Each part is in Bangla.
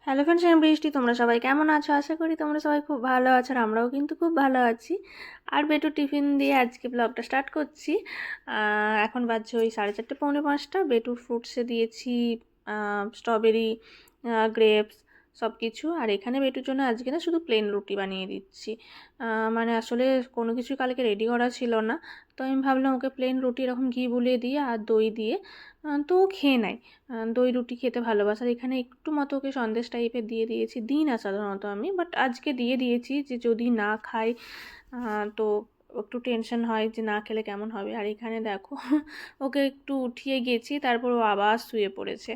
হ্যালো ফ্রেন্ডস, আমি বৃষ্টি। তোমরা সবাই কেমন আছো? আশা করি তোমরা সবাই খুব ভালো আছো, আর আমরাও কিন্তু খুব ভালো আছি। আর বেটু টিফিন দিয়ে আজকে ব্লগটা স্টার্ট করছি। এখন বাজছে ওই 4:30 পৌনে 5টা। বেটুর ফ্রুটসে দিয়েছি স্ট্রবেরি, গ্রেপস সব কিছু। আর এখানে বেটুর জন্য আজকে না শুধু প্লেন রুটি বানিয়ে দিচ্ছি। মানে আসলে কোনো কিছু কালকে রেডি করা ছিল না, তো আমি ভাবলাম ওকে প্লেন রুটি এরকম ঘি বুলিয়ে দিয়ে আর দই দিয়ে তো ও খেয়ে নেয়। দই রুটি খেতে ভালোবাসে। আর এখানে একটু মতো ওকে সন্দেশ টাইপের দিয়ে দিয়েছি, দিই না সাধারণত আমি, বাট আজকে দিয়ে দিয়েছি যে যদি না খাই তো একটু টেনশন হয় যে না খেলে কেমন হবে। আর এখানে দেখো ওকে একটু উঠিয়ে গেছি, তারপর ও আবার শুয়ে পড়েছে।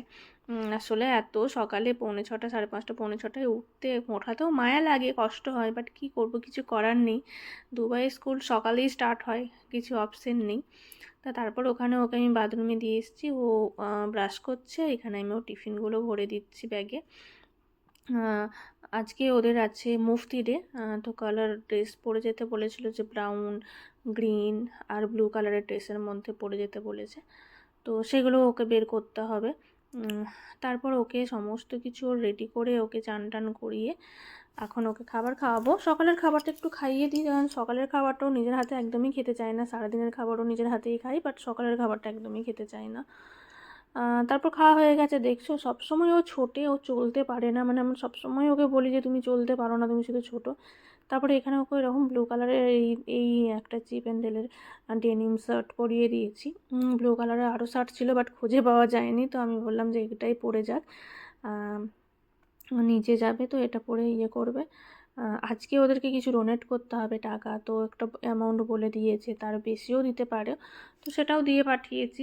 আসলে এত সকালে 5:45, 5:30, 5:45 ওঠাতেও মায়া লাগে, কষ্ট হয়, বাট কী করব, কিছু করার নেই। দুবাই স্কুল সকালেই স্টার্ট হয়, কিছু অপশন নেই। তারপর ওখানে ওকে আমি বাথরুমে দিয়ে এসেছি, ও ব্রাশ করছে। এখানে আমি ওর টিফিনগুলো ভরে দিচ্ছি ব্যাগে। আজকে ওদের আছে মুফতি ডে, তো কালার ড্রেস পরে যেতে বলেছিল, যে ব্রাউন, গ্রিন আর ব্লু কালারের ড্রেসের মধ্যে পরে যেতে বলেছে, তো সেগুলো ওকে বের করতে হবে। তারপর ওকে সমস্ত কিছু রেডি করে ওকে চান টান করিয়ে এখন ওকে খাবার খাওয়াবো। সকালের খাবারটা একটু খাইয়ে দিই, কারণ সকালের খাবারটাও নিজের হাতে একদমই খেতে চায় না। সারাদিনের খাবারও নিজের হাতেই খাই, বাট সকালের খাবারটা একদমই খেতে চায় না। তারপর খাওয়া হয়ে গেছে। দেখছো, সবসময় ও ছোটে, ও চলতে পারে না। মানে আমরা সবসময় ওকে বলি যে তুমি চলতে পারো না, তুমি শুধু ছোটো। তারপরে এখানে ওকে এরকম ব্লু কালারের এই একটা চিপ অ্যান্ডেলের ডেনিম শার্ট পরিয়ে দিয়েছি। ব্লু কালারের আরও শার্ট ছিল, বাট খুঁজে পাওয়া যায়নি, তো আমি বললাম যে এটাই পরে যাক, নিচে যাবে তো এটা পরে করবে। আজকে ওদেরকে কিছু ডোনেট করতে হবে টাকা, তো একটা অ্যামাউন্ট বলে দিয়েছে, তার বেশিও দিতে পারে, তো সেটাও দিয়ে পাঠিয়েছি।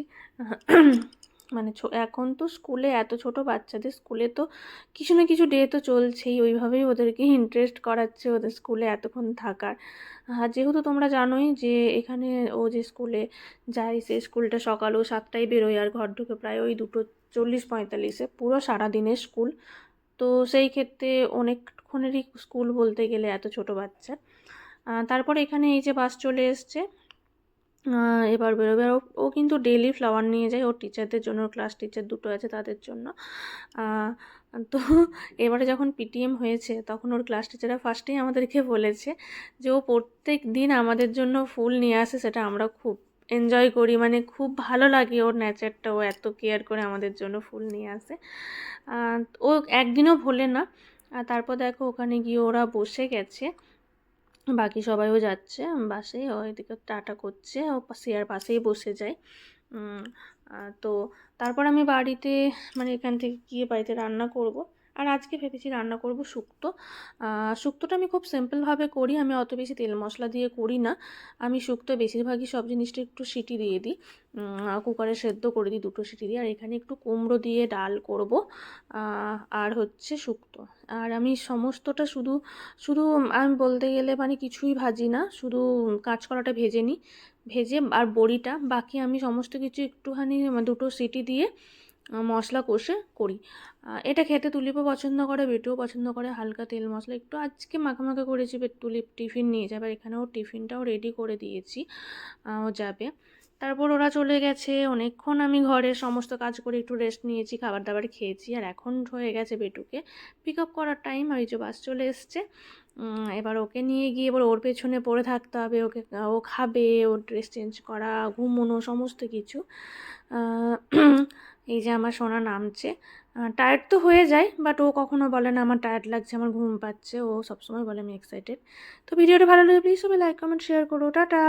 মানে এখন তো স্কুলে এত ছোট বাচ্চাদের স্কুলে তো কিছু না কিছু ডে তো চলছেই, ওইভাবেই ওদেরকে ইন্টারেস্ট করাচ্ছে ওদের স্কুলে এতক্ষণ থাকার। যেহেতু তোমরা জানোই যে এখানে ও যে স্কুলে যায়, সেই স্কুলটা সকালও 7টায় বেরোয় আর ঘর ঢুকে প্রায় ওই 2:40-45, পুরো সারাদিনের স্কুল। তো সেই ক্ষেত্রে অনেকক্ষণেরই স্কুল বলতে গেলে এত ছোট বাচ্চা। তারপর এখানে এই যে বাস চলে এসছে, এবার বেরোবে। আর ও কিন্তু ডেলি ফ্লাওয়ার নিয়ে যায় ওর টিচারদের জন্য, ওর ক্লাস টিচার দুটো আছে তাদের জন্য। তো এবারে যখন পিটিএম হয়েছে, তখন ওর ক্লাস টিচাররা ফার্স্টেই আমাদেরকে বলেছে যে ও প্রত্যেক দিন আমাদের জন্য ফুল নিয়ে আসে, সেটা আমরা খুব এনজয় করি, মানে খুব ভালো লাগে ওর নেচারটা, ও এত কেয়ার করে আমাদের জন্য ফুল নিয়ে আসে। ও একদিনও ভোলে না। তারপর দেখো ওখানে গিয়ে ওরা বসে গেছে, বাকি সবাইও যাচ্ছে বাসে, ও এদিকে টাটা করছে, ও সিয়ার পাশেই বসে যায়। তো তারপর আমি বাড়িতে, মানে এখান থেকে গিয়ে বাড়িতে রান্না করব। আর আজকে ভেবেছি রান্না করব শুক্তো। শুক্তোটা আমি খুব সিম্পলভাবে করি, আমি অত বেশি তেল মশলা দিয়ে করি না। আমি শুক্তো বেশিরভাগই সব জিনিসটা একটু সিটি দিয়ে দিই, কুকারে সেদ্ধ করে দিই 2টো সিটি দিয়ে। আর এখানে একটু কুমড়ো দিয়ে ডাল করব, আর হচ্ছে শুক্তো। আর আমি সমস্তটা শুধু শুধু আমি বলতে গেলে মানে কিছুই ভাজি না, শুধু কাঁচকলাটা ভেজে নিই, ভেজে আর বড়িটা, বাকি আমি সমস্ত কিছু একটুখানি 2টো সিটি দিয়ে মশলা কষে করি। এটা খেতে তুলিপও পছন্দ করে, বেটুও পছন্দ করে, হালকা তেল মশলা একটু আজকে মাখামাখা করেছি। তুলিপ টিফিন নিয়ে যাবে, এখানে ওর টিফিনটাও রেডি করে দিয়েছি, ও যাবে। তারপর ওরা চলে গেছে। অনেকক্ষণ আমি ঘরে সমস্ত কাজ করে একটু রেস্ট নিয়েছি, খাবার দাবার খেয়েছি। আর এখন হয়ে গেছে বেটুকে পিক আপ করার টাইম, আর এই যে বাস চলে এসছে। এবার ওকে নিয়ে গিয়ে এবার ওর পেছনে পড়ে থাকতে হবে, ওকে ও খাবে, ওর ড্রেস চেঞ্জ করা, ঘুমোনো, সমস্ত কিছু। এই যে আমার সোনা নামছে। টায়ার্ড তো হয়ে যায়, বাট ও কখনো বলে না আমার টায়ার্ড লাগছে, আমার ঘুম পাচ্ছে। ও সবসময় বলে আমি এক্সাইটেড। তো ভিডিওটা ভালো লাগলে প্লিজ সবাই লাইক কমেন্ট শেয়ার করো। টাটা।